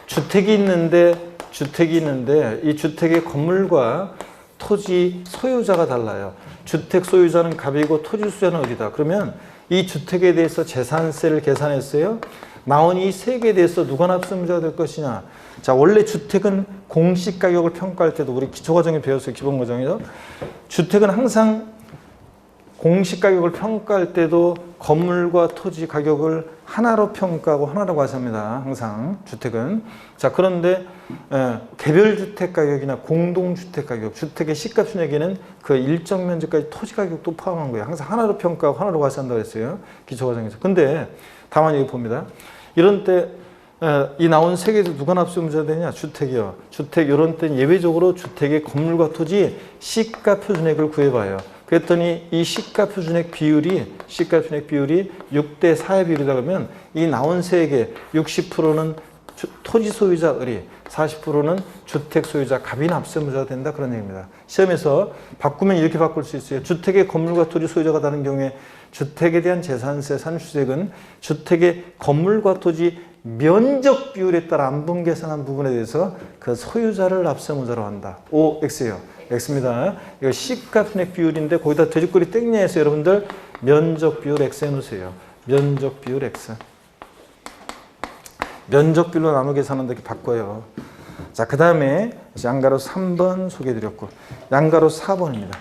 주택이 있는데 이 주택의 건물과 토지 소유자가 달라요. 주택 소유자는 갑이고 토지 소유자는 을이다. 그러면 이 주택에 대해서 재산세를 계산했어요. 나온 이 세액에 대해서 누가 납세무자가 될 것이냐. 자, 원래 주택은 공시가격을 평가할 때도 우리 기초과정에 배웠어요. 기본과정에서. 주택은 항상 공시가격을 평가할 때도 건물과 토지 가격을 하나로 평가하고 하나로 과세합니다. 항상 주택은. 자, 그런데 개별주택 가격이나 공동주택 가격, 주택의 시가 순액에는 그 일정 면적까지 토지 가격도 포함한 거예요. 항상 하나로 평가하고 하나로 과세한다고 했어요. 기초과정에서. 근데 다만 여기 봅니다. 이런 때 이 나온 세계에서 누가 납세무자가 되냐? 주택이요. 주택 이런 때는 예외적으로 주택의 건물과 토지 시가 표준액을 구해봐요. 그랬더니 이 시가 표준액 비율이 6대 4의 비율이다 그러면 이 나온 세액의 60%는 토지 소유자 을이 40%는 주택 소유자 갑이 납세무자가 된다 그런 얘기입니다. 시험에서 바꾸면 이렇게 바꿀 수 있어요. 주택의 건물과 토지 소유자가 다른 경우에 주택에 대한 재산세 산출세액은 주택의 건물과 토지 면적 비율에 따라 안분 계산한 부분에 대해서 그 소유자를 납세무자로 한다. O, X예요. X입니다. 이거 시가 편익 비율인데 거기다 돼지꼬리 땡냐 해서 여러분들 면적 비율 X 해놓으세요. 면적 비율 X. 면적 비율로 나누 계산한다 이렇게 바꿔요. 자, 그 다음에 양가로 3번 소개해드렸고 양가로 4번입니다.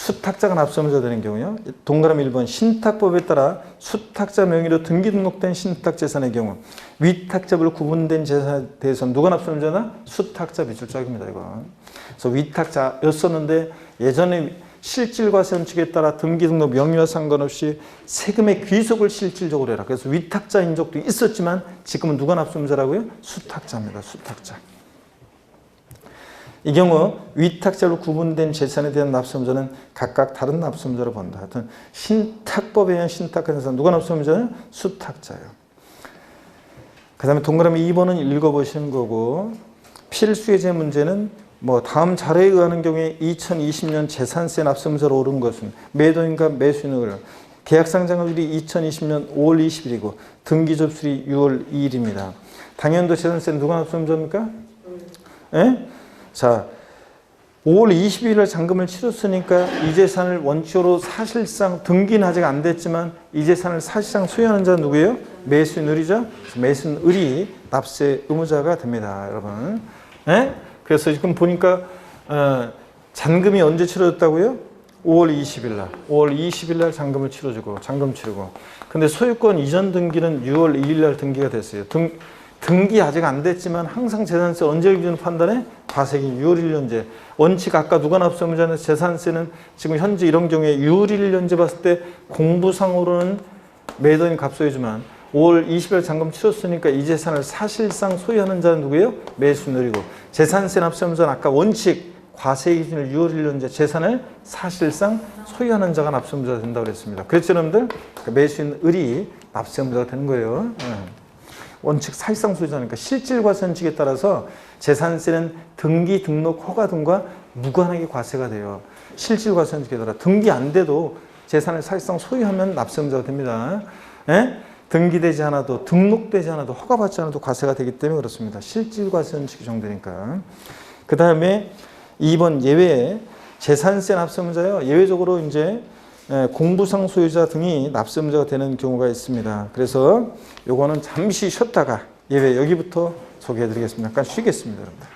수탁자가 납세의무자 되는 경우요. 동그라미 1번 신탁법에 따라 수탁자 명의로 등기 등록된 신탁 재산의 경우 위탁자별 구분된 재산에 대해서는 누가 납세의무자나? 수탁자 빚줄짝입니다. 이거. 그래서 위탁자였었는데 예전에 실질과세 원칙에 따라 등기 등록 명의와 상관없이 세금의 귀속을 실질적으로 해라. 그래서 위탁자인 적도 있었지만 지금은 누가 납세의무자라고요? 수탁자입니다. 수탁자. 이 경우 위탁자로 구분된 재산에 대한 납세의무자는 각각 다른 납세의무자로 본다. 하여튼 신탁법에 의한 신탁에서 누가 납세의무자는? 수탁자예요. 그 다음에 동그라미 2번은 읽어보시는 거고 필수예제 문제는 뭐 다음 자료에 의하는 경우에 2020년 재산세 납세의무자로 오른 것은 매도인과 매수인을 계약 상장일이 2020년 5월 20일이고 등기 접수일이 6월 2일입니다. 당연도 재산세는 누가 납세의무자입니까? 예? 자, 5월 20일에 잔금을 치렀으니까 이 재산을 원칙으로 사실상 등기는 아직 안 됐지만 이 재산을 사실상 소유하는 자는 누구예요? 매수인을이죠. 매수인을이 납세 의무자가 됩니다, 여러분. 네? 그래서 지금 보니까 잔금이 언제 치러졌다고요? 5월 20일 날. 5월 20일 날 잔금을 치러주고 잔금 치르고. 근데 소유권 이전 등기는 6월 2일 날 등기가 됐어요. 등기 아직 안 됐지만 항상 재산세 언제 기준으로 판단해? 과세기 6월 1년제. 원칙 아까 누가 납세의무자는 재산세는 지금 현재 이런 경우에 6월 1년제 봤을 때 공부상으로는 매도인 갑소유지만 5월 20일 잔금 치렀으니까 이 재산을 사실상 소유하는 자는 누구예요? 매수인이고 재산세 납세의무자는 아까 원칙 과세 기준일 6월 1년제 재산을 사실상 소유하는 자가 납세의무자가 된다고 그랬습니다. 그렇죠, 여러분들? 매수인을이 납세의무자가 되는 거예요. 원칙 사실상 소유자니까 실질과세 원칙에 따라서 재산세는 등기, 등록, 허가 등과 무관하게 과세가 돼요. 실질과세 원칙에 따라 등기 안 돼도 재산을 사실상 소유하면 납세의무자가 됩니다. 예? 등기되지 않아도 등록되지 않아도 허가받지 않아도 과세가 되기 때문에 그렇습니다. 실질과세 원칙이 적용되니까. 그 다음에 2번 예외 재산세 납세의무자요. 예외적으로 이제 공부상 소유자 등이 납세의무자가 되는 경우가 있습니다. 그래서 요거는 잠시 쉬었다가 예외 여기부터 소개해 드리겠습니다. 잠깐 쉬겠습니다, 여러분들.